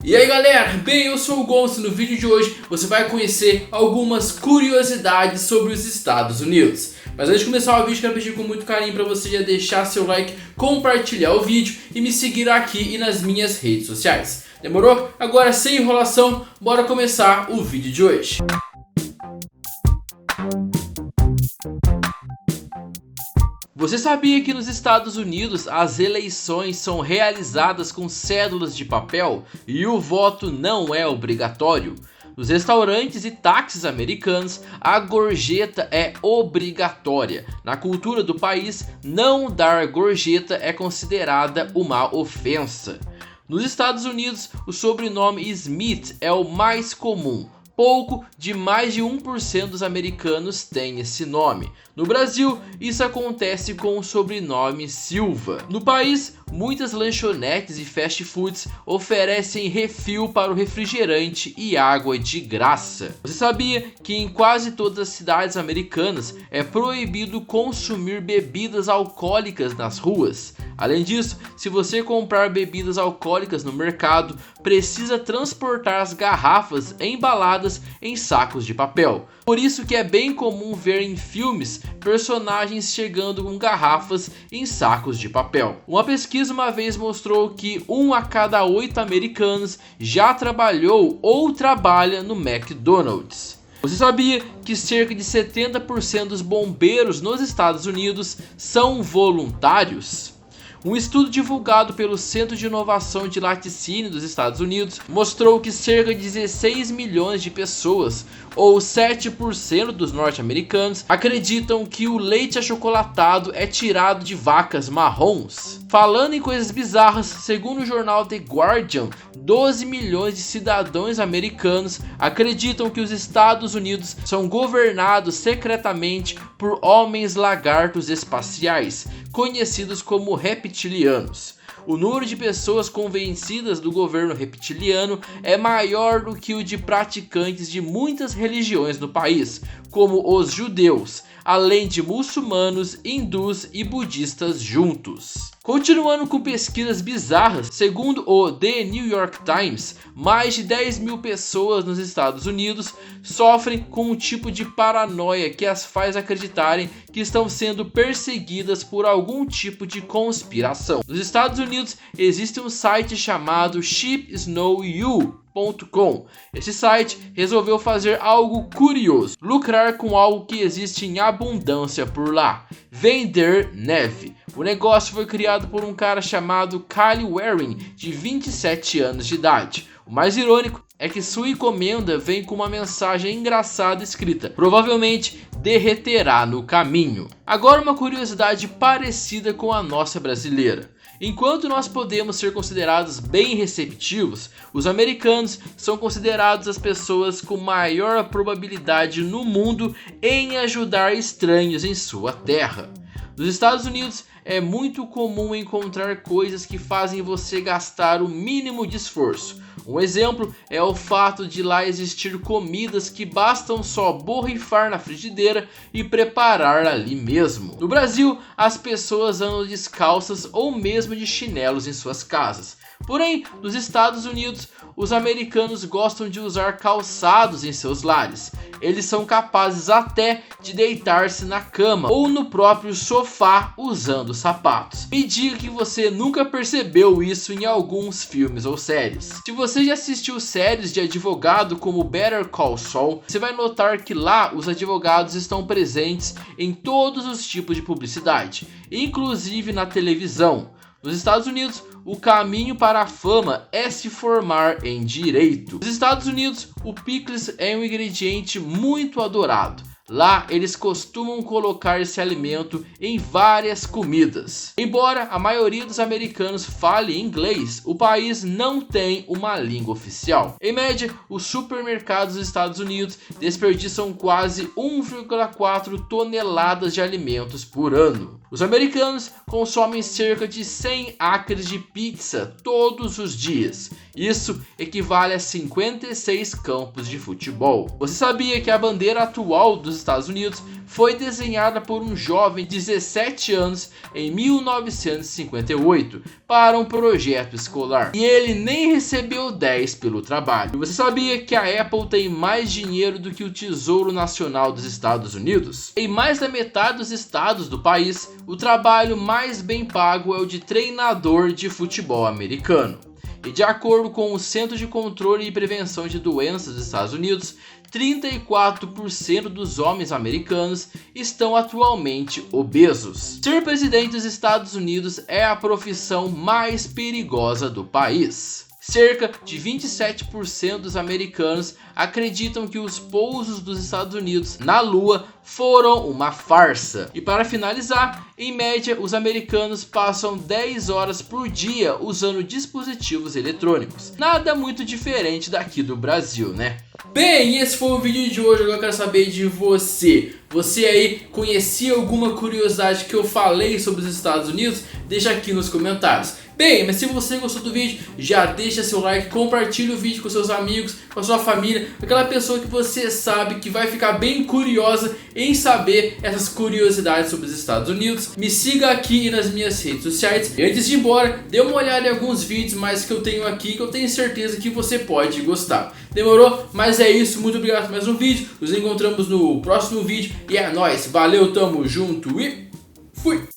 E aí galera, bem, eu sou o Gonçalo. No vídeo de hoje você vai conhecer algumas curiosidades sobre os Estados Unidos. Mas antes de começar o vídeo, quero pedir com muito carinho para você já deixar seu like, compartilhar o vídeo e me seguir aqui e nas minhas redes sociais. Demorou? Agora sem enrolação, bora começar o vídeo de hoje. Você sabia que nos Estados Unidos as eleições são realizadas com cédulas de papel e o voto não é obrigatório? Nos restaurantes e táxis americanos, a gorjeta é obrigatória. Na cultura do país, não dar gorjeta é considerada uma ofensa. Nos Estados Unidos, o sobrenome Smith é o mais comum. Pouco de mais de 1% dos americanos tem esse nome. No Brasil, isso acontece com o sobrenome Silva. No país, muitas lanchonetes e fast foods oferecem refil para o refrigerante e água de graça. Você sabia que em quase todas as cidades americanas é proibido consumir bebidas alcoólicas nas ruas? Além disso, se você comprar bebidas alcoólicas no mercado, precisa transportar as garrafas embaladas em sacos de papel. Por isso que é bem comum ver em filmes personagens chegando com garrafas em sacos de papel. Uma pesquisa uma vez mostrou que 1 a cada 8 americanos já trabalhou ou trabalha no McDonald's. Você sabia que cerca de 70% dos bombeiros nos Estados Unidos são voluntários? Um estudo divulgado pelo Centro de Inovação de Laticínio dos Estados Unidos mostrou que cerca de 16 milhões de pessoas, ou 7% dos norte-americanos, acreditam que o leite achocolatado é tirado de vacas marrons. Falando em coisas bizarras, segundo o jornal The Guardian, 12 milhões de cidadãos americanos acreditam que os Estados Unidos são governados secretamente por homens lagartos espaciais, conhecidos como reptilianos. O número de pessoas convencidas do governo reptiliano é maior do que o de praticantes de muitas religiões no país, como os judeus, além de muçulmanos, hindus e budistas juntos. Continuando com pesquisas bizarras, segundo o The New York Times, mais de 10 mil pessoas nos Estados Unidos sofrem com um tipo de paranoia que as faz acreditarem que estão sendo perseguidas por algum tipo de conspiração. Nos Estados Unidos existe um site chamado SheepSnowU.com. Esse site resolveu fazer algo curioso: lucrar com algo que existe em abundância por lá: vender neve. O negócio foi criado por um cara chamado Kyle Waring, de 27 anos de idade. O mais irônico é que sua encomenda vem com uma mensagem engraçada escrita: provavelmente derreterá no caminho. Agora uma curiosidade parecida com a nossa brasileira. Enquanto nós podemos ser considerados bem receptivos, os americanos são considerados as pessoas com maior probabilidade no mundo em ajudar estranhos em sua terra. Nos Estados Unidos é muito comum encontrar coisas que fazem você gastar o mínimo de esforço. Um exemplo é o fato de lá existir comidas que bastam só borrifar na frigideira e preparar ali mesmo. No Brasil, as pessoas andam descalças ou mesmo de chinelos em suas casas. Porém, nos Estados Unidos, os americanos gostam de usar calçados em seus lares. Eles são capazes até de deitar-se na cama ou no próprio sofá usando sapatos. Me diga que você nunca percebeu isso em alguns filmes ou séries. Se você já assistiu séries de advogado como Better Call Saul, você vai notar que lá os advogados estão presentes em todos os tipos de publicidade, inclusive na televisão. Nos Estados Unidos, o caminho para a fama é se formar em direito. Nos Estados Unidos, o picles é um ingrediente muito adorado. Lá eles costumam colocar esse alimento em várias comidas. Embora a maioria dos americanos fale inglês, o país não tem uma língua oficial. Em média, os supermercados dos Estados Unidos desperdiçam quase 1,4 toneladas de alimentos por ano. Os americanos consomem cerca de 100 acres de pizza todos os dias. Isso equivale a 56 campos de futebol. Você sabia que a bandeira atual dos Estados Unidos foi desenhada por um jovem de 17 anos em 1958 para um projeto escolar, e ele nem recebeu 10 pelo trabalho? E você sabia que a Apple tem mais dinheiro do que o Tesouro Nacional dos Estados Unidos? Em mais da metade dos estados do país, o trabalho mais bem pago é o de treinador de futebol americano. E de acordo com o Centro de Controle e Prevenção de Doenças dos Estados Unidos, 34% dos homens americanos estão atualmente obesos. Ser presidente dos Estados Unidos é a profissão mais perigosa do país. Cerca de 27% dos americanos acreditam que os pousos dos Estados Unidos na Lua foram uma farsa. E para finalizar, em média, os americanos passam 10 horas por dia usando dispositivos eletrônicos. Nada muito diferente daqui do Brasil, né? Bem, esse foi o vídeo de hoje. Agora eu quero saber de você. Você aí conhecia alguma curiosidade que eu falei sobre os Estados Unidos? Deixa aqui nos comentários. Bem, mas se você gostou do vídeo, já deixa seu like, compartilha o vídeo com seus amigos, com a sua família, com aquela pessoa que você sabe que vai ficar bem curiosa em saber essas curiosidades sobre os Estados Unidos. Me siga aqui e nas minhas redes sociais. E antes de ir embora, dê uma olhada em alguns vídeos mais que eu tenho aqui, que eu tenho certeza que você pode gostar. Demorou? Mas é isso, muito obrigado por mais um vídeo. Nos encontramos no próximo vídeo e é nóis. Valeu, tamo junto e fui!